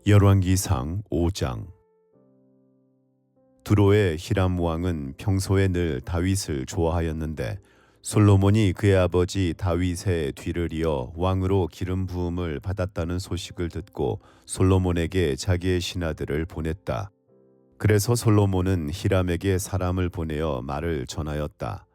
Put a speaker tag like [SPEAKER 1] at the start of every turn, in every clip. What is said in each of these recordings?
[SPEAKER 1] 열왕기상 5장. 두로의 히람 왕은 평소에 늘 다윗을 좋아하였는데 솔로몬이 그의 아버지 다윗의 뒤를 이어 왕으로 기름 부음을 받았다는 소식을 듣고 솔로몬에게 자기의 신하들을 보냈다. 그래서 솔로몬은 히람에게 사람을 보내어 말을 전하였다.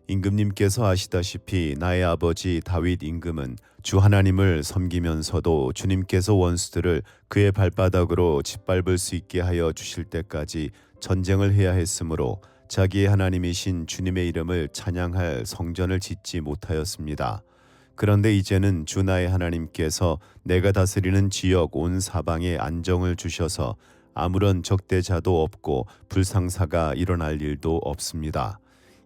[SPEAKER 1] 임금님께서 아시다시피 나의 아버지 다윗 임금은 주 하나님을 섬기면서도 주님께서 원수들을 그의 발바닥으로 짓밟을 수 있게 하여 주실 때까지 전쟁을 해야 했으므로 자기의 하나님이신 주님의 이름을 찬양할 성전을 짓지 못하였습니다. 그런데 이제는 주 나의 하나님께서 내가 다스리는 지역 온 사방에 안정을 주셔서 아무런 적대자도 없고 불상사가 일어날 일도 없습니다.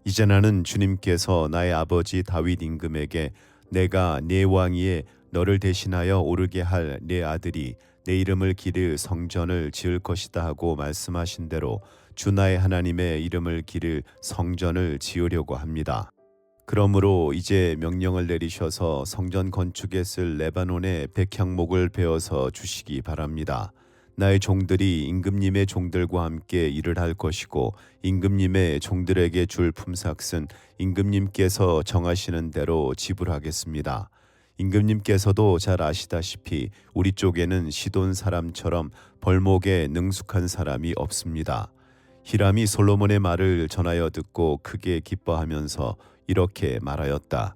[SPEAKER 1] 이제 나는 주님께서 나의 아버지 다윗 임금에게 내가 네 왕위에 너를 대신하여 오르게 할 네 아들이 내 이름을 기를 성전을 지을 것이다 하고 말씀하신 대로 주 나의 하나님의 이름을 기를 성전을 지으려고 합니다. 그러므로 이제 명령을 내리셔서 성전 건축에 쓸 레바논의 백향목을 베어서 주시기 바랍니다. 나의 종들이 임금님의 종들과 함께 일을 할 것이고 임금님의 종들에게 줄 품삯은 임금님께서 정하시는 대로 지불하겠습니다. 임금님께서도 잘 아시다시피 우리 쪽에는 시돈 사람처럼 벌목에 능숙한 사람이 없습니다. 히람이 솔로몬의 말을 전하여 듣고 크게 기뻐하면서 이렇게 말하였다.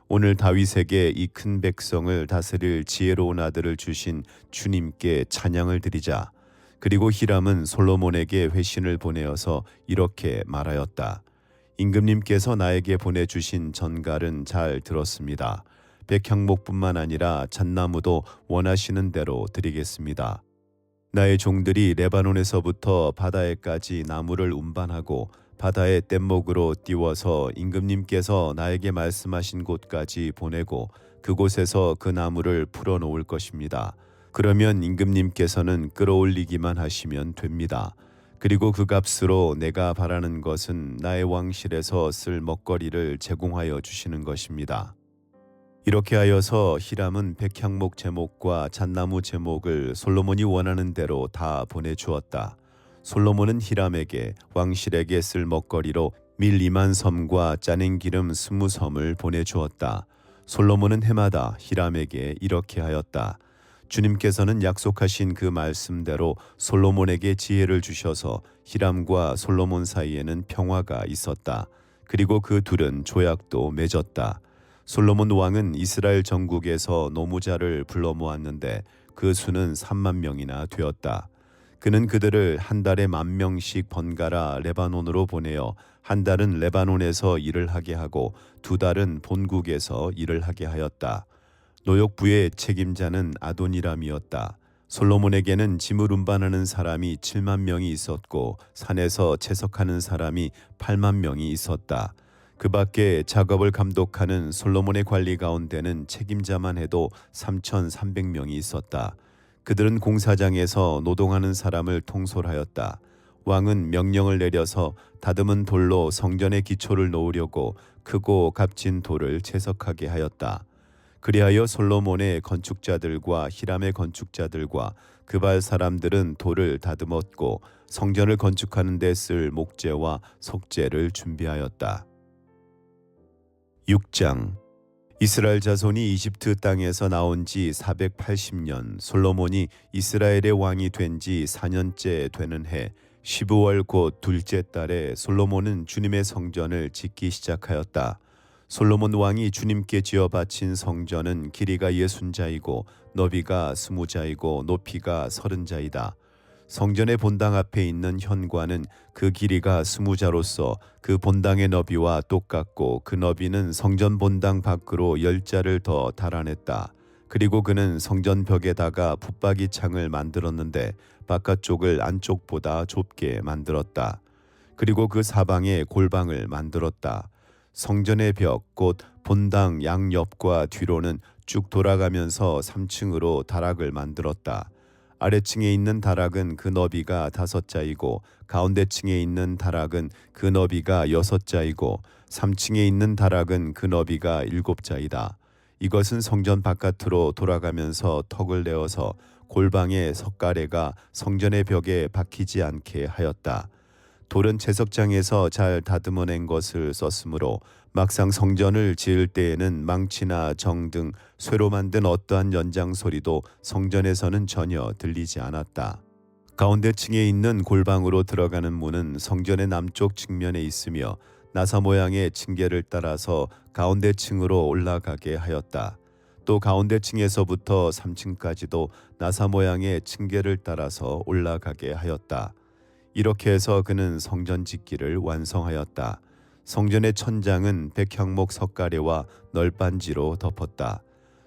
[SPEAKER 1] 오늘 다윗에게 이 큰 백성을 다스릴 지혜로운 아들을 주신 주님께 찬양을 드리자. 그리고 히람은 솔로몬에게 회신을 보내어서 이렇게 말하였다. 임금님께서 나에게 보내주신 전갈은 잘 들었습니다. 백향목뿐만 아니라 잣나무도 원하시는 대로 드리겠습니다. 나의 종들이 레바논에서부터 바다에까지 나무를 운반하고 바다의 뗏목으로 띄워서 임금님께서 나에게 말씀하신 곳까지 보내고 그곳에서 그 나무를 풀어놓을 것입니다. 그러면 임금님께서는 끌어올리기만 하시면 됩니다. 그리고 그 값으로 내가 바라는 것은 나의 왕실에서 쓸 먹거리를 제공하여 주시는 것입니다. 이렇게 하여서 히람은 백향목 제목과 잣나무 제목을 솔로몬이 원하는 대로 다 보내주었다. 솔로몬은 히람에게 왕실에게 쓸 먹거리로 밀 2만 섬과 짜낸 기름 20섬을 보내주었다. 솔로몬은 해마다 히람에게 이렇게 하였다. 주님께서는 약속하신 그 말씀대로 솔로몬에게 지혜를 주셔서 히람과 솔로몬 사이에는 평화가 있었다. 그리고 그 둘은 조약도 맺었다. 솔로몬 왕은 이스라엘 전국에서 노무자를 불러 모았는데 그 수는 3만 명이나 되었다. 그는 그들을 한 달에 10,000명씩 번갈아 레바논으로 보내어 한 달은 레바논에서 일을 하게 하고 두 달은 본국에서 일을 하게 하였다. 노역부의 책임자는 아도니람이었다. 솔로몬에게는 짐을 운반하는 사람이 7만 명이 있었고 산에서 채석하는 사람이 8만 명이 있었다. 그 밖에 작업을 감독하는 솔로몬의 관리 가운데는 책임자만 해도 3,300명이 있었다. 그들은 공사장에서 노동하는 사람을 통솔하였다. 왕은 명령을 내려서 다듬은 돌로 성전의 기초를 놓으려고 크고 값진 돌을 채석하게 하였다. 그리하여 솔로몬의 건축자들과 히람의 건축자들과 그발 사람들은 돌을 다듬었고 성전을 건축하는 데 쓸 목재와 석재를 준비하였다. 6장. 이스라엘 자손이 이집트 땅에서 나온 지 480년, 솔로몬이 이스라엘의 왕이 된 지 4년째 되는 해 15월 곧 둘째 달에 솔로몬은 주님의 성전을 짓기 시작하였다. 솔로몬 왕이 주님께 지어 바친 성전은 길이가 60자이고 너비가 20자이고 높이가 30자이다. 성전의 본당 앞에 있는 현관은 그 길이가 20자로서 그 본당의 너비와 똑같고 그 너비는 성전 본당 밖으로 10자를 더 달아냈다. 그리고 그는 성전 벽에다가 붙박이 창을 만들었는데 바깥쪽을 안쪽보다 좁게 만들었다. 그리고 그 사방에 골방을 만들었다. 성전의 벽 곧 본당 양옆과 뒤로는 쭉 돌아가면서 3층으로 다락을 만들었다. 아래층에 있는 다락은 그 너비가 5자이고 가운데층에 있는 다락은 그 너비가 6자이고 3층에 있는 다락은 그 너비가 7자이다. 이것은 성전 바깥으로 돌아가면서 턱을 내어서 골방의 석가래가 성전의 벽에 박히지 않게 하였다. 돌은 채석장에서 잘 다듬어낸 것을 썼으므로 막상 성전을 지을 때에는 망치나 정 등 쇠로 만든 어떠한 연장 소리도 성전에서는 전혀 들리지 않았다. 가운데층에 있는 골방으로 들어가는 문은 성전의 남쪽 측면에 있으며 나사 모양의 층계를 따라서 가운데층으로 올라가게 하였다. 또 가운데층에서부터 3층까지도 나사 모양의 층계를 따라서 올라가게 하였다. 이렇게 해서 그는 성전 짓기를 완성하였다. 성전의 천장은 백향목 석가래와 널빤지로 덮었다.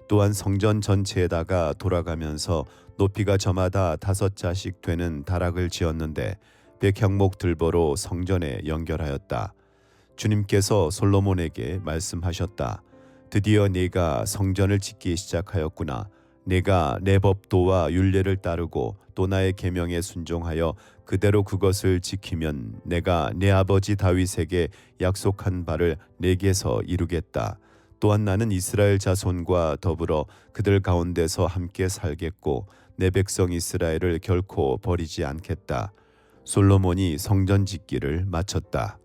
[SPEAKER 1] 또한 성전 전체에다가 돌아가면서 높이가 저마다 5자씩 되는 다락을 지었는데 백향목 들보로 성전에 연결하였다. 주님께서 솔로몬에게 말씀하셨다. 드디어 네가 성전을 짓기 시작하였구나. 내가 내 법도와 율례를 따르고 또 나의 계명에 순종하여 그대로 그것을 지키면 내가 내 아버지 다윗에게 약속한 바를 내게서 이루겠다. 또한 나는 이스라엘 자손과 더불어 그들 가운데서 함께 살겠고 내 백성 이스라엘을 결코 버리지 않겠다. 솔로몬이 성전 짓기를 마쳤다.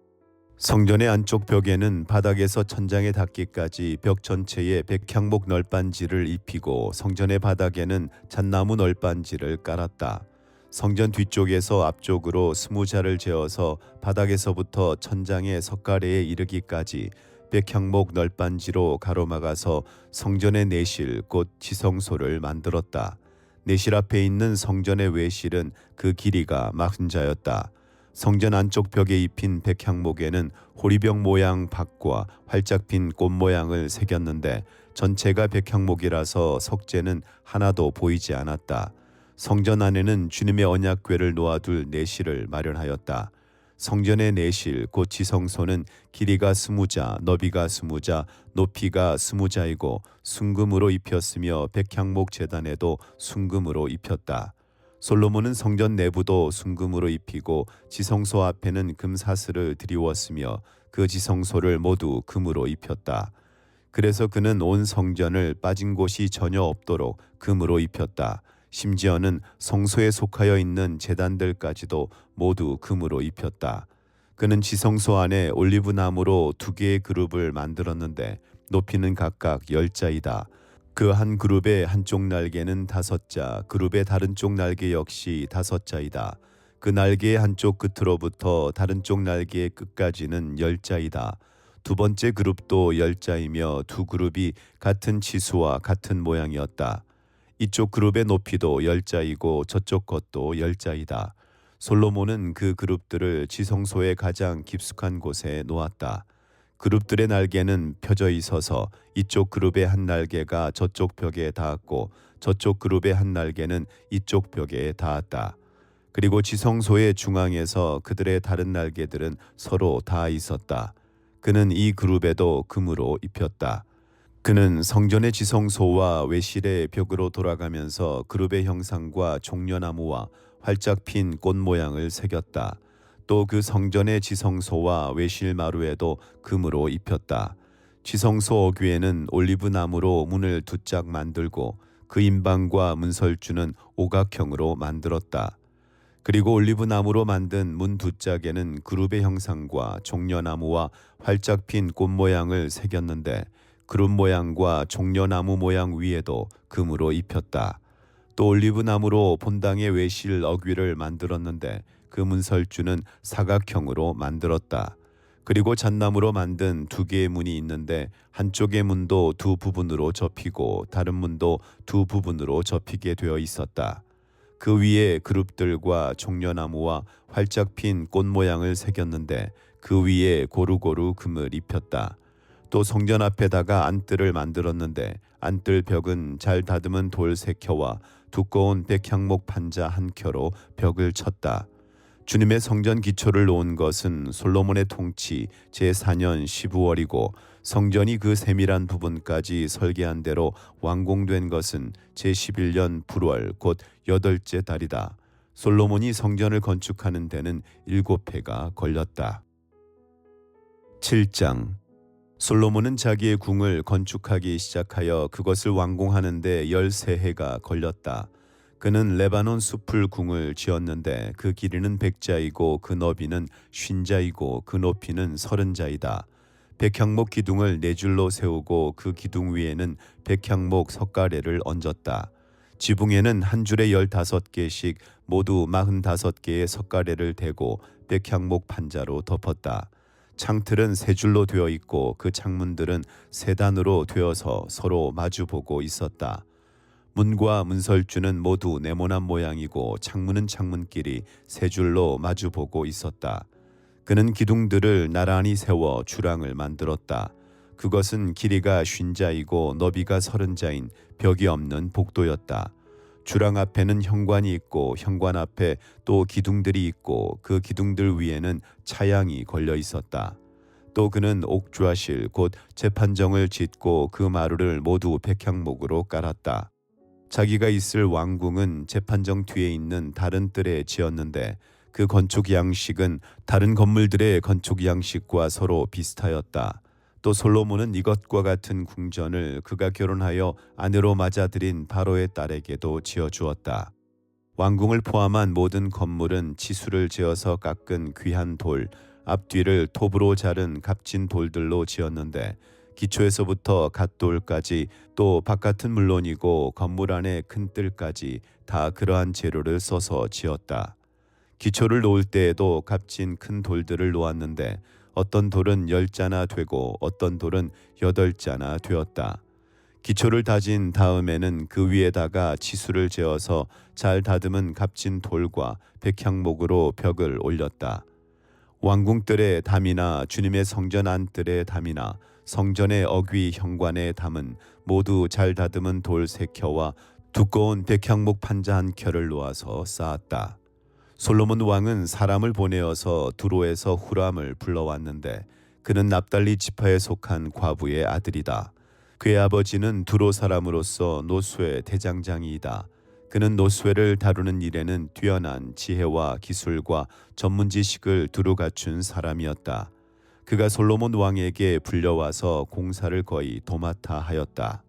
[SPEAKER 1] 성전의 안쪽 벽에는 바닥에서 천장에 닿기까지 벽 전체에 백향목 널빤지를 입히고 성전의 바닥에는 잣나무 널빤지를 깔았다. 성전 뒤쪽에서 앞쪽으로 20자를 재어서 바닥에서부터 천장의 석가래에 이르기까지 백향목 널빤지로 가로막아서 성전의 내실 곧 지성소를 만들었다. 내실 앞에 있는 성전의 외실은 그 길이가 40자였다. 성전 안쪽 벽에 입힌 백향목에는 호리병 모양 박과 활짝 핀 꽃 모양을 새겼는데 전체가 백향목이라서 석재는 하나도 보이지 않았다. 성전 안에는 주님의 언약궤를 놓아둘 내실을 마련하였다. 성전의 내실 곧 지성소는 길이가 20자, 너비가 20자, 높이가 20자이고 순금으로 입혔으며 백향목 제단에도 순금으로 입혔다. 솔로몬은 성전 내부도 순금으로 입히고 지성소 앞에는 금사슬을 드리웠으며 그 지성소를 모두 금으로 입혔다. 그래서 그는 온 성전을 빠진 곳이 전혀 없도록 금으로 입혔다. 심지어는 성소에 속하여 있는 제단들까지도 모두 금으로 입혔다. 그는 지성소 안에 올리브나무로 2개의 그룹을 만들었는데 높이는 각각 10자이다. 그 한 그룹의 한쪽 날개는 5자, 그룹의 다른 쪽 날개 역시 5자이다. 그 날개의 한쪽 끝으로부터 다른 쪽 날개의 끝까지는 10자이다. 두 번째 그룹도 10자이며 두 그룹이 같은 치수와 같은 모양이었다. 이쪽 그룹의 높이도 10자이고 저쪽 것도 10자이다. 솔로몬은 그 그룹들을 지성소의 가장 깊숙한 곳에 놓았다. 그룹들의 날개는 펴져 있어서 이쪽 그룹의 한 날개가 저쪽 벽에 닿았고 저쪽 그룹의 한 날개는 이쪽 벽에 닿았다. 그리고 지성소의 중앙에서 그들의 다른 날개들은 서로 닿아 있었다. 그는 이 그룹에도 금으로 입혔다. 그는 성전의 지성소와 외실의 벽으로 돌아가면서 그룹의 형상과 종려나무와 활짝 핀 꽃 모양을 새겼다. 또 그 성전의 지성소와 외실 마루에도 금으로 입혔다. 지성소 어귀에는 올리브나무로 문을 2짝 만들고 그 인방과 문설주는 오각형으로 만들었다. 그리고 올리브나무로 만든 문 2짝에는 그룹의 형상과 종려나무와 활짝 핀 꽃 모양을 새겼는데 그룹 모양과 종려나무 모양 위에도 금으로 입혔다. 또 올리브나무로 본당의 외실 어귀를 만들었는데 그 문설주는 사각형으로 만들었다. 그리고 잣나무로 만든 2개의 문이 있는데 한쪽의 문도 2 부분으로 접히고 다른 문도 2 부분으로 접히게 되어 있었다. 그 위에 그룹들과 종려나무와 활짝 핀 꽃 모양을 새겼는데 그 위에 고루고루 금을 입혔다. 또 성전 앞에다가 안뜰을 만들었는데 안뜰 벽은 잘 다듬은 돌 3켜와 두꺼운 백향목 판자 1켜로 벽을 쳤다. 주님의 성전 기초를 놓은 것은 솔로몬의 통치 제4년 12월이고 성전이 그 세밀한 부분까지 설계한 대로 완공된 것은 제11년 불월 곧 8째 달이다. 솔로몬이 성전을 건축하는 데는 7해가 걸렸다. 7장 솔로몬은 자기의 궁을 건축하기 시작하여 그것을 완공하는 데 13해가 걸렸다. 그는 레바논 숲을 궁을 지었는데 그 길이는 100자이고 그 너비는 50자이고 그 높이는 30자이다. 백향목 기둥을 네 줄로 세우고 그 기둥 위에는 백향목 석가래를 얹었다. 지붕에는 한 줄에 15개씩 모두 45개의 석가래를 대고 백향목 판자로 덮었다. 창틀은 세 줄로 되어 있고 그 창문들은 세 단으로 되어서 서로 마주보고 있었다. 문과 문설주는 모두 네모난 모양이고 창문은 창문끼리 세 줄로 마주보고 있었다. 그는 기둥들을 나란히 세워 주랑을 만들었다. 그것은 길이가 50자이고 너비가 30자인 벽이 없는 복도였다. 주랑 앞에는 현관이 있고 현관 앞에 또 기둥들이 있고 그 기둥들 위에는 차양이 걸려 있었다. 또 그는 옥좌실 곧 재판정을 짓고 그 마루를 모두 백향목으로 깔았다. 자기가 있을 왕궁은 재판정 뒤에 있는 다른 뜰에 지었는데 그 건축 양식은 다른 건물들의 건축 양식과 서로 비슷하였다. 또 솔로몬은 이것과 같은 궁전을 그가 결혼하여 아내로 맞아들인 바로의 딸에게도 지어주었다. 왕궁을 포함한 모든 건물은 치수를 재어서 깎은 귀한 돌, 앞뒤를 톱으로 자른 값진 돌들로 지었는데 기초에서부터 갓돌까지 또 바깥은 물론이고 건물 안의 큰 뜰까지 다 그러한 재료를 써서 지었다. 기초를 놓을 때에도 값진 큰 돌들을 놓았는데 어떤 돌은 10자나 되고 어떤 돌은 8자나 되었다. 기초를 다진 다음에는 그 위에다가 치수를 재어서 잘 다듬은 값진 돌과 백향목으로 벽을 올렸다. 왕궁뜰의 담이나 주님의 성전 안뜰의 담이나 성전의 어귀 현관의 담은 모두 잘 다듬은 돌 3켜와 두꺼운 백향목 판자 한 켜를 놓아서 쌓았다. 솔로몬 왕은 사람을 보내어서 두로에서 후람을 불러왔는데 그는 납달리 지파에 속한 과부의 아들이다. 그의 아버지는 두로 사람으로서 노수의 대장장이이다. 그는 노수회를 다루는 일에는 뛰어난 지혜와 기술과 전문 지식을 두루 갖춘 사람이었다. 그가 솔로몬 왕에게 불려와서 공사를 거의 도맡아 하였다.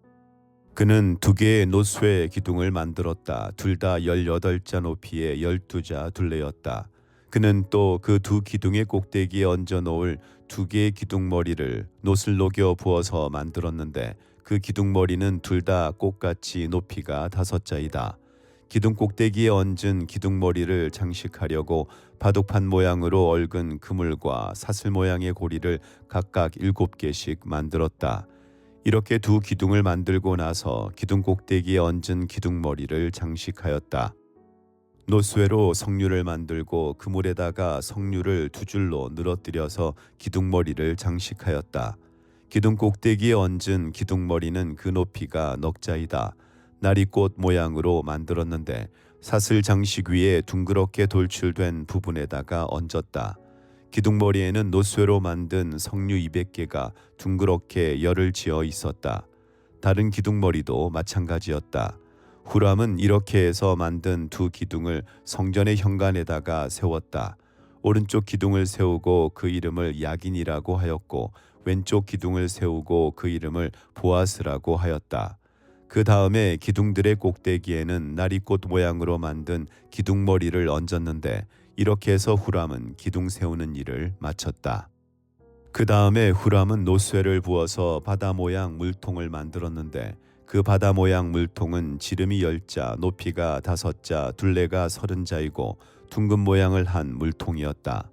[SPEAKER 1] 그는 2개의 노수회 기둥을 만들었다. 둘 다 18자 높이의 12자 둘레였다. 그는 또 그 2기둥의 꼭대기에 얹어 놓을 2개의 기둥머리를 노슬 녹여 부어서 만들었는데 그 기둥머리는 둘 다 꽃같이 높이가 5자이다. 기둥 꼭대기에 얹은 기둥머리를 장식하려고 바둑판 모양으로 얽은 그물과 사슬 모양의 고리를 각각 7개씩 만들었다. 이렇게 2 기둥을 만들고 나서 기둥 꼭대기에 얹은 기둥머리를 장식하였다. 노수회로 석류를 만들고 그물에다가 석류를 2줄로 늘어뜨려서 기둥머리를 장식하였다. 기둥 꼭대기에 얹은 기둥머리는 그 높이가 넉자이다. 나리꽃 모양으로 만들었는데 사슬 장식 위에 둥그렇게 돌출된 부분에다가 얹었다. 기둥머리에는 노쇠로 만든 석류 200개가 둥그렇게 열을 지어 있었다. 다른 기둥머리도 마찬가지였다. 후람은 이렇게 해서 만든 2 기둥을 성전의 현관에다가 세웠다. 오른쪽 기둥을 세우고 그 이름을 야긴이라고 하였고 왼쪽 기둥을 세우고 그 이름을 보아스라고 하였다. 그 다음에 기둥들의 꼭대기에는 나리꽃 모양으로 만든 기둥머리를 얹었는데 이렇게 해서 후람은 기둥 세우는 일을 마쳤다. 그 다음에 후람은 노쇠를 부어서 바다 모양 물통을 만들었는데 그 바다 모양 물통은 지름이 10자, 높이가 5자, 둘레가 30자이고 둥근 모양을 한 물통이었다.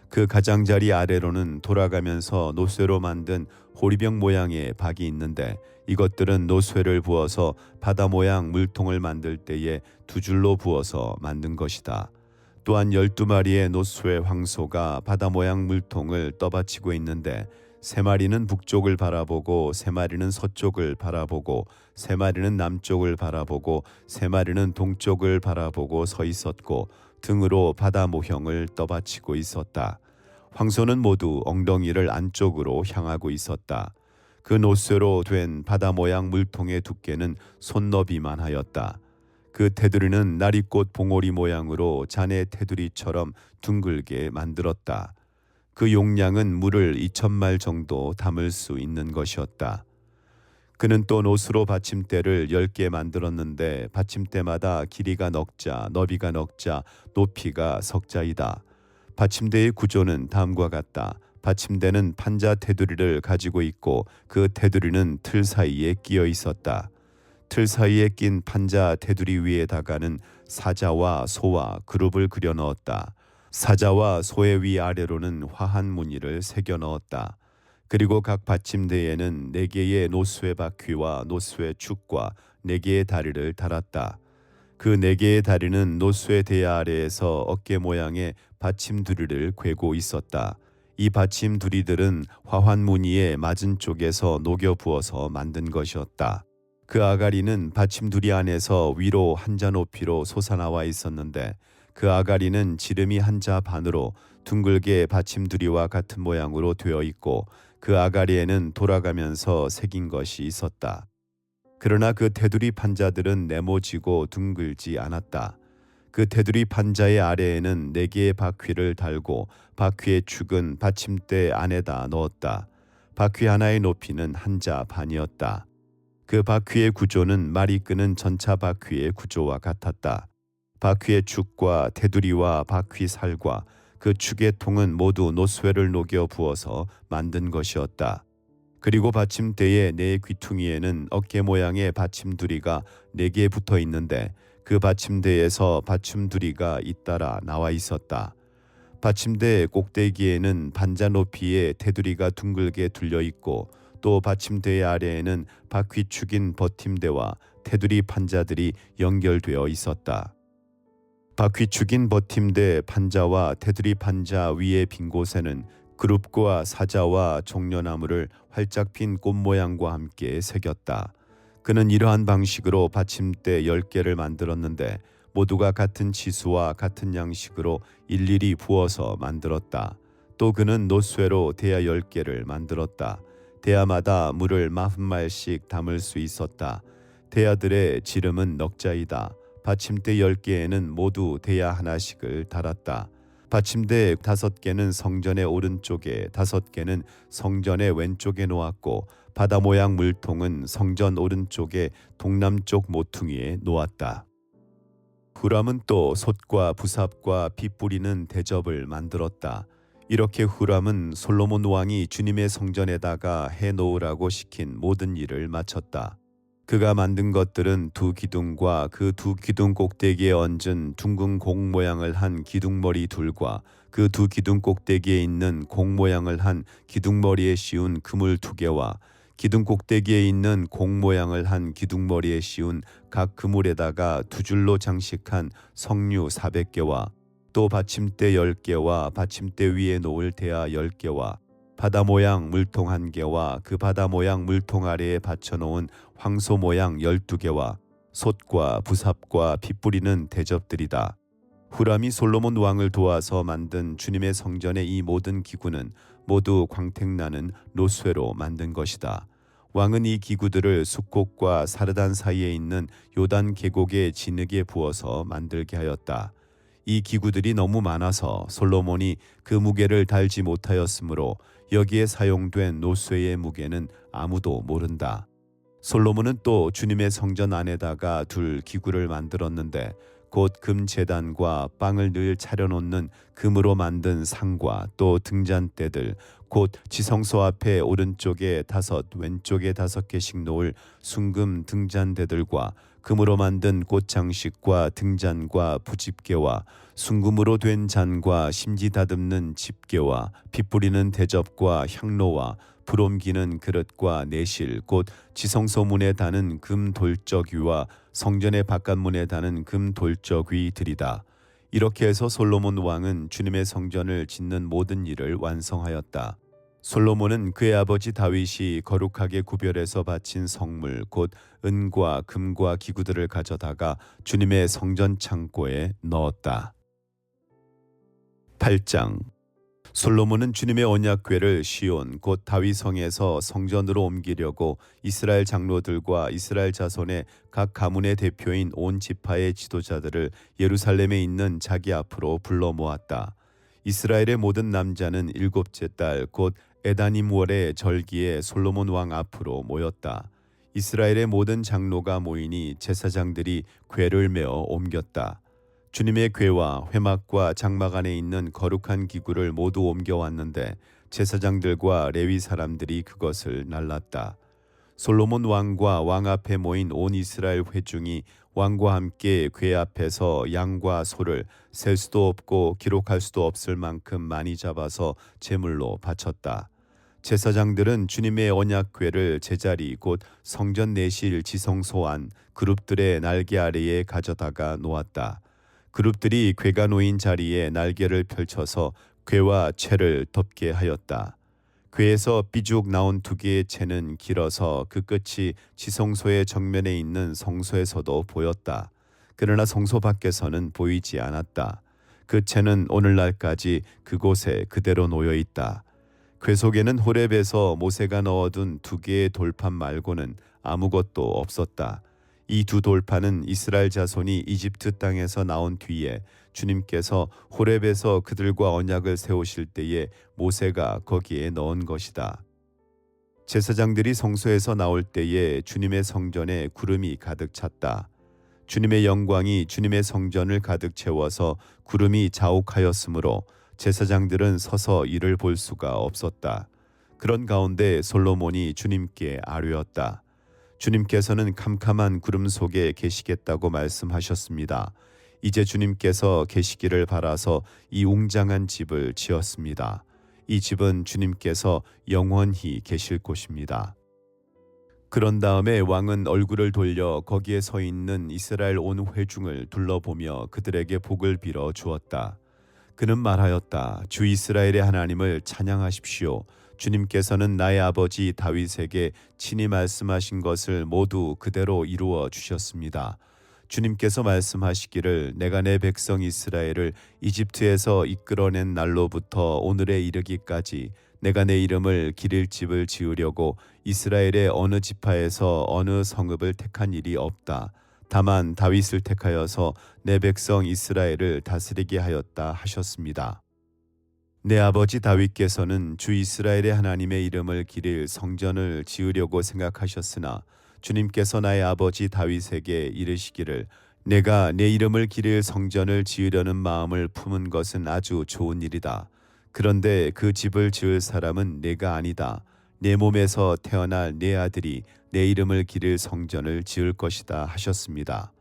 [SPEAKER 1] 그 가장자리 아래로는 돌아가면서 노쇠로 만든 호리병 모양의 박이 있는데 이것들은 노쇠를 부어서 바다 모양 물통을 만들 때에 2줄로 부어서 만든 것이다. 또한 12마리의 노쇠 황소가 바다 모양 물통을 떠받치고 있는데 3마리는 북쪽을 바라보고 3마리는 서쪽을 바라보고 3마리는 남쪽을 바라보고 3마리는 동쪽을 바라보고 서 있었고 등으로 바다 모형을 떠받치고 있었다. 황소는 모두 엉덩이를 안쪽으로 향하고 있었다. 그 노쇠로 된 바다 모양 물통의 두께는 손너비만 하였다. 그 테두리는 나리꽃 봉오리 모양으로 자네 테두리처럼 둥글게 만들었다. 그 용량은 물을 2000말 정도 담을 수 있는 것이었다. 그는 또 노수로 받침대를 10개 만들었는데 받침대마다 길이가 넉자, 너비가 넉자, 높이가 석자이다. 받침대의 구조는 다음과 같다. 받침대는 판자 테두리를 가지고 있고 그 테두리는 틀 사이에 끼어 있었다. 틀 사이에 낀 판자 테두리 위에다가는 사자와 소와 그룹을 그려 넣었다. 사자와 소의 위아래로는 화한 무늬를 새겨 넣었다. 그리고 각 받침대에는 4개의 노수의 바퀴와 노수의 축과 4개의 다리를 달았다. 그 4개의 다리는 노수의 대야 아래에서 어깨 모양의 받침 두리를 꿰고 있었다. 이 받침 두리들은 화환 무늬의 맞은 쪽에서 녹여 부어서 만든 것이었다. 그 아가리는 받침 두리 안에서 위로 한자 높이로 솟아나와 있었는데 그 아가리는 지름이 한자 반으로 둥글게 받침 두리와 같은 모양으로 되어 있고 그 아가리에는 돌아가면서 새긴 것이 있었다. 그러나 그 테두리 판자들은 네모지고 둥글지 않았다. 그 테두리 판자의 아래에는 4개의 바퀴를 달고 바퀴의 축은 받침대 안에다 넣었다. 바퀴 하나의 높이는 한자 반이었다. 그 바퀴의 구조는 말이 끄는 전차 바퀴의 구조와 같았다. 바퀴의 축과 테두리와 바퀴 살과 그 축의 통은 모두 노쇠를 녹여 부어서 만든 것이었다. 그리고 받침대의 4 귀퉁이에는 어깨 모양의 받침두리가 4개 붙어 있는데 그 받침대에서 받침두리가 잇따라 나와 있었다. 받침대 꼭대기에는 반자 높이의 테두리가 둥글게 둘려 있고 또 받침대의 아래에는 바퀴축인 버팀대와 테두리 판자들이 연결되어 있었다. 바퀴축인 버팀대 판자와 테두리 판자 위의 빈 곳에는 그룹과 사자와 종려나무를 활짝 핀 꽃 모양과 함께 새겼다. 그는 이러한 방식으로 받침대 10개를 만들었는데 모두가 같은 치수와 같은 양식으로 일일이 부어서 만들었다. 또 그는 노쇠로 대야 10개를 만들었다. 대야마다 물을 40말씩 담을 수 있었다. 대야들의 지름은 넉자이다. 받침대 10개에는 모두 대야 하나씩을 달았다. 받침대 5개는 성전의 오른쪽에 5개는 성전의 왼쪽에 놓았고 바다 모양 물통은 성전 오른쪽에 동남쪽 모퉁이에 놓았다. 후람은 또 솥과 부삽과 빗 뿌리는 대접을 만들었다. 이렇게 후람은 솔로몬 왕이 주님의 성전에다가 해놓으라고 시킨 모든 일을 마쳤다. 그가 만든 것들은 2 기둥과 그 2 기둥 꼭대기에 얹은 둥근 공 모양을 한 기둥머리 둘과 그 2 기둥 꼭대기에 있는 공 모양을 한 기둥머리에 씌운 그물 2개와 기둥 꼭대기에 있는 공 모양을 한 기둥머리에 씌운 각 그물에다가 2줄로 장식한 석류 400개와 또 받침대 10개와 받침대 위에 놓을 대야 10개와 바다 모양 물통 1개와 그 바다 모양 물통 아래에 받쳐놓은 황소 모양 12개와 솥과 부삽과 빗 뿌리는 대접들이다. 후람이 솔로몬 왕을 도와서 만든 주님의 성전의 이 모든 기구는 모두 광택나는 노쇠로 만든 것이다. 왕은 이 기구들을 숫곡과 사르단 사이에 있는 요단 계곡의 진흙에 부어서 만들게 하였다. 이 기구들이 너무 많아서 솔로몬이 그 무게를 달지 못하였으므로 여기에 사용된 노쇠의 무게는 아무도 모른다. 솔로몬은 또 주님의 성전 안에다가 둘 기구를 만들었는데 곧 금제단과 빵을 늘 차려놓는 금으로 만든 상과 또 등잔대들 곧 지성소 앞에 오른쪽에 5 왼쪽에 5개씩 놓을 순금 등잔대들과 금으로 만든 꽃장식과 등잔과 부집게와 순금으로 된 잔과 심지 다듬는 집게와 빗 뿌리는 대접과 향로와 불 옮기는 그릇과 내실 곧 지성소 문에 다는 금 돌적위와 성전의 바깥문에 다는 금 돌적위들이다. 이렇게 해서 솔로몬 왕은 주님의 성전을 짓는 모든 일을 완성하였다. 솔로몬은 그의 아버지 다윗이 거룩하게 구별해서 바친 성물 곧 은과 금과 기구들을 가져다가 주님의 성전 창고에 넣었다. 8장 솔로몬은 주님의 언약궤를 시온 곧 다윗성에서 성전으로 옮기려고 이스라엘 장로들과 이스라엘 자손의 각 가문의 대표인 온 지파의 지도자들을 예루살렘에 있는 자기 앞으로 불러 모았다. 이스라엘의 모든 남자는 7째 달 곧 에다님 월의 절기에 솔로몬 왕 앞으로 모였다. 이스라엘의 모든 장로가 모이니 제사장들이 궤를 메어 옮겼다. 주님의 궤와 회막과 장막 안에 있는 거룩한 기구를 모두 옮겨왔는데 제사장들과 레위 사람들이 그것을 날랐다. 솔로몬 왕과 왕 앞에 모인 온 이스라엘 회중이 왕과 함께 궤 앞에서 양과 소를 셀 수도 없고 기록할 수도 없을 만큼 많이 잡아서 제물로 바쳤다. 제사장들은 주님의 언약궤를 제자리 곧 성전 내실 지성소 안 그룹들의 날개 아래에 가져다가 놓았다. 그룹들이 궤가 놓인 자리에 날개를 펼쳐서 궤와 채를 덮게 하였다. 궤에서 삐죽 나온 두 개의 채는 길어서 그 끝이 지성소의 정면에 있는 성소에서도 보였다. 그러나 성소 밖에서는 보이지 않았다. 그 채는 오늘날까지 그곳에 그대로 놓여 있다. 궤 속에는 호렙에서 모세가 넣어둔 두 개의 돌판 말고는 아무것도 없었다. 이 두 돌판은 이스라엘 자손이 이집트 땅에서 나온 뒤에 주님께서 호렙에서 그들과 언약을 세우실 때에 모세가 거기에 넣은 것이다. 제사장들이 성소에서 나올 때에 주님의 성전에 구름이 가득 찼다. 주님의 영광이 주님의 성전을 가득 채워서 구름이 자욱하였으므로 제사장들은 서서 이를 볼 수가 없었다. 그런 가운데 솔로몬이 주님께 아뢰었다. 주님께서는 캄캄한 구름 속에 계시겠다고 말씀하셨습니다. 이제 주님께서 계시기를 바라서 이 웅장한 집을 지었습니다. 이 집은 주님께서 영원히 계실 곳입니다. 그런 다음에 왕은 얼굴을 돌려 거기에 서 있는 이스라엘 온 회중을 둘러보며 그들에게 복을 빌어 주었다. 그는 말하였다. 주 이스라엘의 하나님을 찬양하십시오. 주님께서는 나의 아버지 다윗에게 친히 말씀하신 것을 모두 그대로 이루어 주셨습니다. 주님께서 말씀하시기를 내가 내 백성 이스라엘을 이집트에서 이끌어낸 날로부터 오늘에 이르기까지 내가 내 이름을 기릴 집을 지으려고 이스라엘의 어느 지파에서 어느 성읍을 택한 일이 없다. 다만 다윗을 택하여서 내 백성 이스라엘을 다스리게 하였다 하셨습니다. 내 아버지 다윗께서는 주 이스라엘의 하나님의 이름을 기릴 성전을 지으려고 생각하셨으나 주님께서 나의 아버지 다윗에게 이르시기를 내가 내 이름을 기릴 성전을 지으려는 마음을 품은 것은 아주 좋은 일이다. 그런데 그 집을 지을 사람은 내가 아니다. 내 몸에서 태어날 내 아들이 내 이름을 기릴 성전을 지을 것이다 하셨습니다.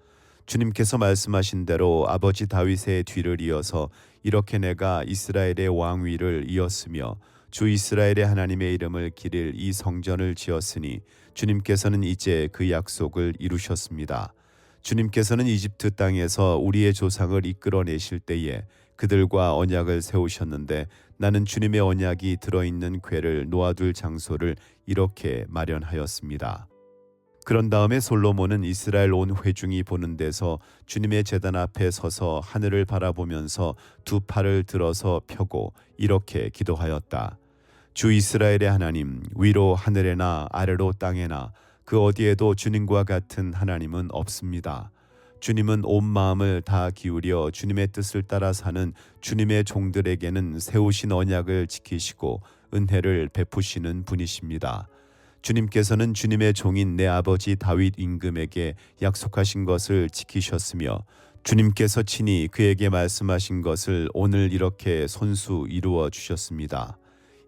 [SPEAKER 1] 주님께서 말씀하신 대로 아버지 다윗의 뒤를 이어서 이렇게 내가 이스라엘의 왕위를 이었으며 주 이스라엘의 하나님의 이름을 기릴 이 성전을 지었으니 주님께서는 이제 그 약속을 이루셨습니다. 주님께서는 이집트 땅에서 우리의 조상을 이끌어내실 때에 그들과 언약을 세우셨는데 나는 주님의 언약이 들어있는 궤를 놓아둘 장소를 이렇게 마련하였습니다. 그런 다음에 솔로몬은 이스라엘 온 회중이 보는 데서 주님의 제단 앞에 서서 하늘을 바라보면서 두 팔을 들어서 펴고 이렇게 기도하였다. 주 이스라엘의 하나님, 위로 하늘에나 아래로 땅에나 그 어디에도 주님과 같은 하나님은 없습니다. 주님은 온 마음을 다 기울여 주님의 뜻을 따라 사는 주님의 종들에게는 세우신 언약을 지키시고 은혜를 베푸시는 분이십니다. 주님께서는 주님의 종인 내 아버지 다윗 임금에게 약속하신 것을 지키셨으며 주님께서 친히 그에게 말씀하신 것을 오늘 이렇게 손수 이루어 주셨습니다.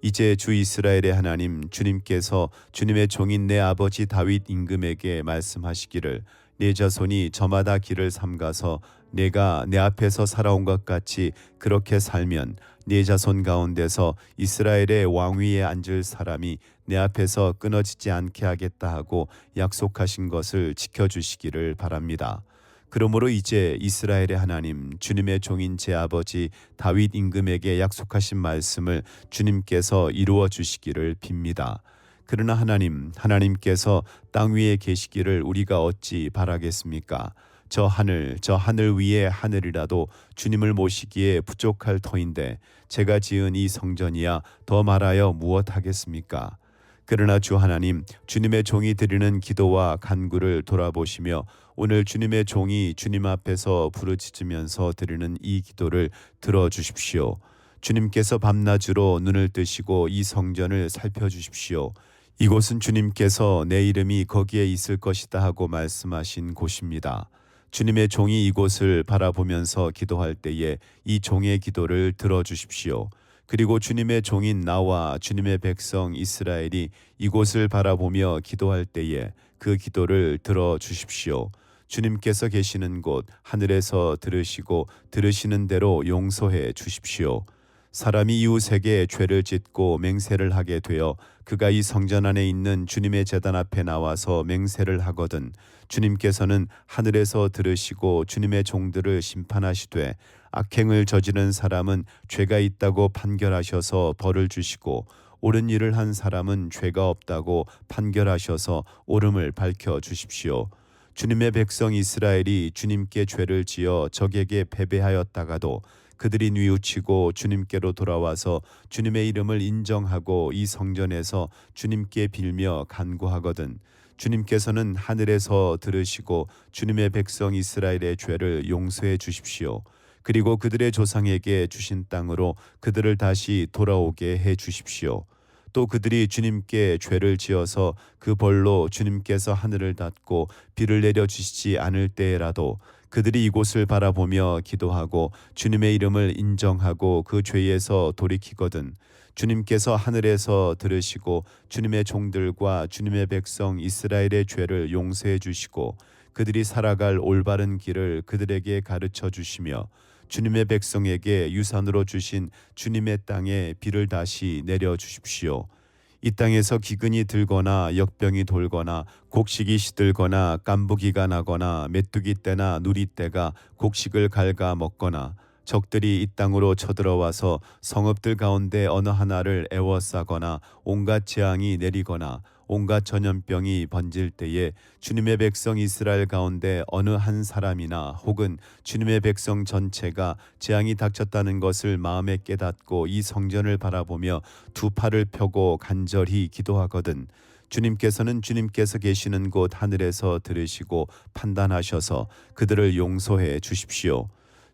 [SPEAKER 1] 이제 주 이스라엘의 하나님 주님께서 주님의 종인 내 아버지 다윗 임금에게 말씀하시기를 내 자손이 저마다 길을 삼가서 내가 내 앞에서 살아온 것 같이 그렇게 살면 네 자손 가운데서 이스라엘의 왕위에 앉을 사람이 내 앞에서 끊어지지 않게 하겠다 하고 약속하신 것을 지켜주시기를 바랍니다. 그러므로 이제 이스라엘의 하나님 주님의 종인 제 아버지 다윗 임금에게 약속하신 말씀을 주님께서 이루어 주시기를 빕니다. 그러나 하나님께서 땅 위에 계시기를 우리가 어찌 바라겠습니까? 저 하늘 위에 하늘이라도 주님을 모시기에 부족할 터인데 제가 지은 이 성전이야 더 말하여 무엇하겠습니까? 그러나 주 하나님, 주님의 종이 드리는 기도와 간구를 돌아보시며 오늘 주님의 종이 주님 앞에서 부르짖으면서 드리는 이 기도를 들어주십시오. 주님께서 밤낮으로 눈을 뜨시고 이 성전을 살펴주십시오. 이곳은 주님께서 내 이름이 거기에 있을 것이다 하고 말씀하신 곳입니다. 주님의 종이 이곳을 바라보면서 기도할 때에 이 종의 기도를 들어주십시오. 그리고 주님의 종인 나와 주님의 백성 이스라엘이 이곳을 바라보며 기도할 때에 그 기도를 들어주십시오. 주님께서 계시는 곳 하늘에서 들으시고 들으시는 대로 용서해 주십시오. 사람이 이웃에게 죄를 짓고 맹세를 하게 되어 그가 이 성전 안에 있는 주님의 제단 앞에 나와서 맹세를 하거든 주님께서는 하늘에서 들으시고 주님의 종들을 심판하시되 악행을 저지른 사람은 죄가 있다고 판결하셔서 벌을 주시고 옳은 일을 한 사람은 죄가 없다고 판결하셔서 옳음을 밝혀 주십시오. 주님의 백성 이스라엘이 주님께 죄를 지어 적에게 패배하였다가도 그들이 뉘우치고 주님께로 돌아와서 주님의 이름을 인정하고 이 성전에서 주님께 빌며 간구하거든 주님께서는 하늘에서 들으시고 주님의 백성 이스라엘의 죄를 용서해 주십시오. 그리고 그들의 조상에게 주신 땅으로 그들을 다시 돌아오게 해 주십시오. 또 그들이 주님께 죄를 지어서 그 벌로 주님께서 하늘을 닫고 비를 내려 주시지 않을 때에라도 그들이 이곳을 바라보며 기도하고 주님의 이름을 인정하고 그 죄에서 돌이키거든 주님께서 하늘에서 들으시고 주님의 종들과 주님의 백성 이스라엘의 죄를 용서해 주시고 그들이 살아갈 올바른 길을 그들에게 가르쳐 주시며 주님의 백성에게 유산으로 주신 주님의 땅에 비를 다시 내려 주십시오. 이 땅에서 기근이 들거나 역병이 돌거나 곡식이 시들거나 깐부기가 나거나 메뚜기 떼나 누리 떼가 곡식을 갉아 먹거나 적들이 이 땅으로 쳐들어와서 성읍들 가운데 어느 하나를 애워싸거나 온갖 재앙이 내리거나 온갖 전염병이 번질 때에 주님의 백성 이스라엘 가운데 어느 한 사람이나 혹은 주님의 백성 전체가 재앙이 닥쳤다는 것을 마음에 깨닫고 이 성전을 바라보며 두 팔을 펴고 간절히 기도하거든 주님께서는 주님께서 계시는 곳 하늘에서 들으시고 판단하셔서 그들을 용서해 주십시오.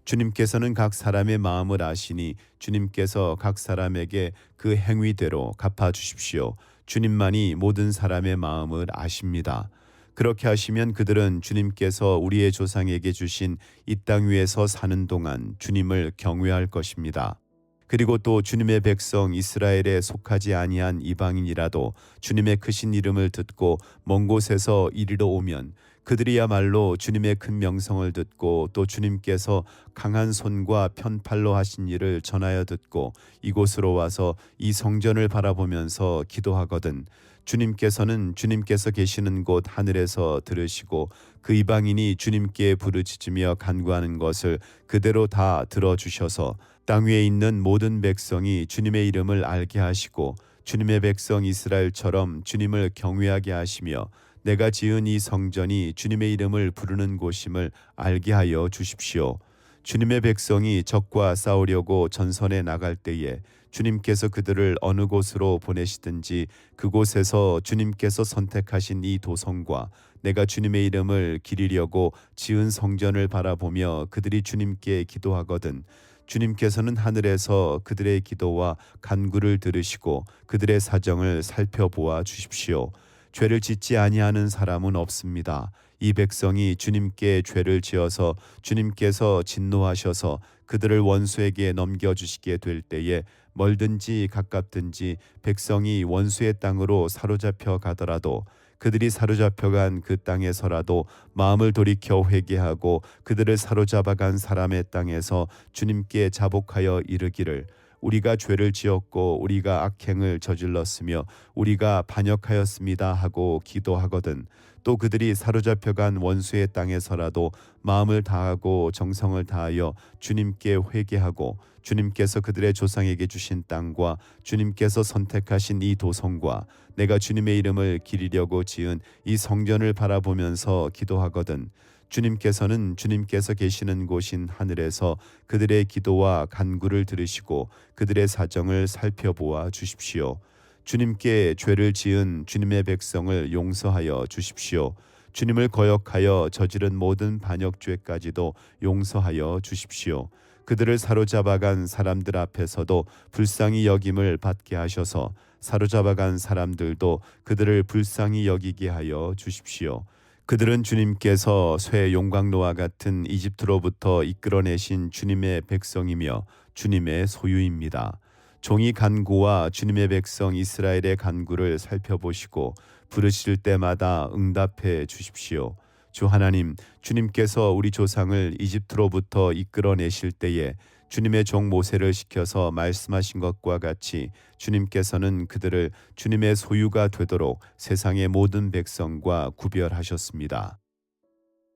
[SPEAKER 1] 주님께서는 각 사람의 마음을 아시니 주님께서 각 사람에게 그 행위대로 갚아 주십시오. 주님만이 모든 사람의 마음을 아십니다. 그렇게 하시면 그들은 주님께서 우리의 조상에게 주신 이 땅 위에서 사는 동안 주님을 경외할 것입니다. 그리고 또 주님의 백성 이스라엘에 속하지 아니한 이방인이라도 주님의 크신 이름을 듣고 먼 곳에서 이리로 오면 그들이야말로 주님의 큰 명성을 듣고 또 주님께서 강한 손과 편팔로 하신 일을 전하여 듣고 이곳으로 와서 이 성전을 바라보면서 기도하거든 주님께서는 주님께서 계시는 곳 하늘에서 들으시고 그 이방인이 주님께 부르짖으며 간구하는 것을 그대로 다 들어주셔서 땅 위에 있는 모든 백성이 주님의 이름을 알게 하시고 주님의 백성 이스라엘처럼 주님을 경외하게 하시며 내가 지은 이 성전이 주님의 이름을 부르는 곳임을 알게 하여 주십시오. 주님의 백성이 적과 싸우려고 전선에 나갈 때에 주님께서 그들을 어느 곳으로 보내시든지 그곳에서 주님께서 선택하신 이 도성과 내가 주님의 이름을 기리려고 지은 성전을 바라보며 그들이 주님께 기도하거든 주님께서는 하늘에서 그들의 기도와 간구를 들으시고 그들의 사정을 살펴보아 주십시오. 죄를 짓지 아니하는 사람은 없습니다. 이 백성이 주님께 죄를 지어서 주님께서 진노하셔서 그들을 원수에게 넘겨주시게 될 때에 멀든지 가깝든지 백성이 원수의 땅으로 사로잡혀 가더라도 그들이 사로잡혀간 그 땅에서라도 마음을 돌이켜 회개하고 그들을 사로잡아간 사람의 땅에서 주님께 자복하여 이르기를 우리가 죄를 지었고 우리가 악행을 저질렀으며 우리가 반역하였습니다 하고 기도하거든 또 그들이 사로잡혀간 원수의 땅에서라도 마음을 다하고 정성을 다하여 주님께 회개하고 주님께서 그들의 조상에게 주신 땅과 주님께서 선택하신 이 도성과 내가 주님의 이름을 기리려고 지은 이 성전을 바라보면서 기도하거든 주님께서는 주님께서 계시는 곳인 하늘에서 그들의 기도와 간구를 들으시고 그들의 사정을 살펴보아 주십시오. 주님께 죄를 지은 주님의 백성을 용서하여 주십시오. 주님을 거역하여 저지른 모든 반역죄까지도 용서하여 주십시오. 그들을 사로잡아간 사람들 앞에서도 불쌍히 여김을 받게 하셔서 사로잡아간 사람들도 그들을 불쌍히 여기게 하여 주십시오. 그들은 주님께서 쇠 용광로와 같은 이집트로부터 이끌어내신 주님의 백성이며 주님의 소유입니다. 종이 간구와 주님의 백성 이스라엘의 간구를 살펴보시고 부르실 때마다 응답해 주십시오. 주 하나님, 주님께서 우리 조상을 이집트로부터 이끌어내실 때에 주님의 종 모세를 시켜서 말씀하신 것과 같이 주님께서는 그들을 주님의 소유가 되도록 세상의 모든 백성과 구별하셨습니다.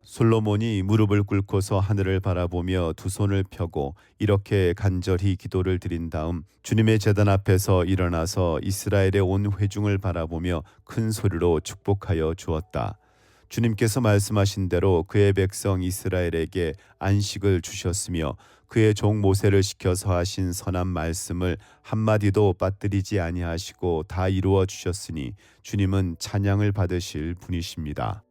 [SPEAKER 1] 솔로몬이 무릎을 꿇고서 하늘을 바라보며 두 손을 펴고 이렇게 간절히 기도를 드린 다음 주님의 제단 앞에서 일어나서 이스라엘의 온 회중을 바라보며 큰 소리로 축복하여 주었다. 주님께서 말씀하신 대로 그의 백성 이스라엘에게 안식을 주셨으며 그의 종 모세를 시켜서 하신 선한 말씀을 한마디도 빠뜨리지 아니하시고 다 이루어 주셨으니 주님은 찬양을 받으실 분이십니다.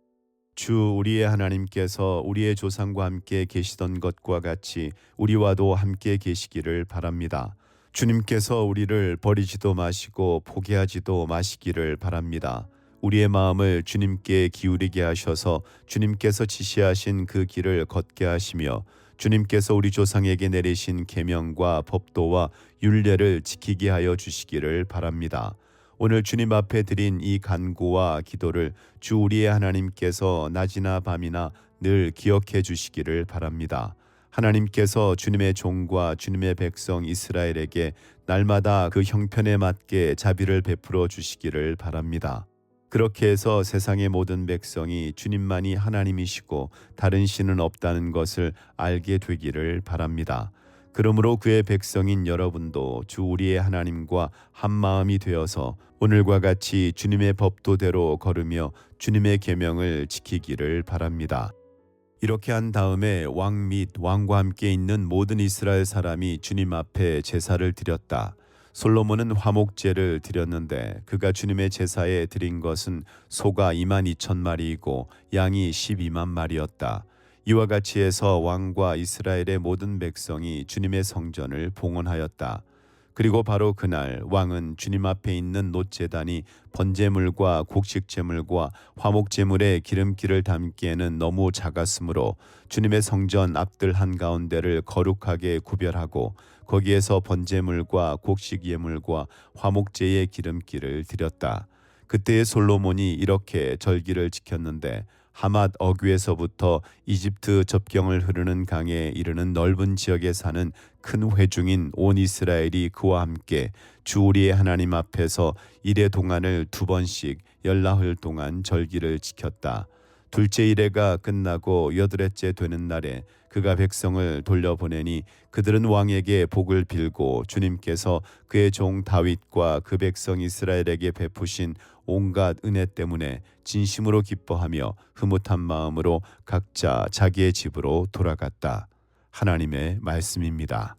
[SPEAKER 1] 주 우리의 하나님께서 우리의 조상과 함께 계시던 것과 같이 우리와도 함께 계시기를 바랍니다. 주님께서 우리를 버리지도 마시고 포기하지도 마시기를 바랍니다. 우리의 마음을 주님께 기울이게 하셔서 주님께서 지시하신 그 길을 걷게 하시며 주님께서 우리 조상에게 내리신 계명과 법도와 율례를 지키게 하여 주시기를 바랍니다. 오늘 주님 앞에 드린 이 간구와 기도를 주 우리의 하나님께서 낮이나 밤이나 늘 기억해 주시기를 바랍니다. 하나님께서 주님의 종과 주님의 백성 이스라엘에게 날마다 그 형편에 맞게 자비를 베풀어 주시기를 바랍니다. 그렇게 해서 세상의 모든 백성이 주님만이 하나님이시고 다른 신은 없다는 것을 알게 되기를 바랍니다. 그러므로 그의 백성인 여러분도 주 우리의 하나님과 한마음이 되어서 오늘과 같이 주님의 법도대로 걸으며 주님의 계명을 지키기를 바랍니다. 이렇게 한 다음에 왕 및 왕과 함께 있는 모든 이스라엘 사람이 주님 앞에 제사를 드렸다. 솔로몬은 화목제를 드렸는데 그가 주님의 제사에 드린 것은 소가 22,000마리이고 양이 12만 마리였다. 이와 같이 해서 왕과 이스라엘의 모든 백성이 주님의 성전을 봉헌하였다. 그리고 바로 그날 왕은 주님 앞에 있는 놋제단이 번제물과 곡식제물과 화목제물의 기름기를 담기에는 너무 작았으므로 주님의 성전 앞들 한가운데를 거룩하게 구별하고 거기에서 번제물과 곡식 예물과 화목제의 기름기를 드렸다. 그때의 솔로몬이 이렇게 절기를 지켰는데 하맛 어귀에서부터 이집트 접경을 흐르는 강에 이르는 넓은 지역에 사는 큰 회중인 온 이스라엘이 그와 함께 주 우리의 하나님 앞에서 이레 동안을 2번씩 열나흘 동안 절기를 지켰다. 둘째 이레가 끝나고 여덟째 되는 날에 그가 백성을 돌려보내니 그들은 왕에게 복을 빌고 주님께서 그의 종 다윗과 그 백성 이스라엘에게 베푸신 온갖 은혜 때문에 진심으로 기뻐하며 흐뭇한 마음으로 각자 자기의 집으로 돌아갔다. 하나님의 말씀입니다.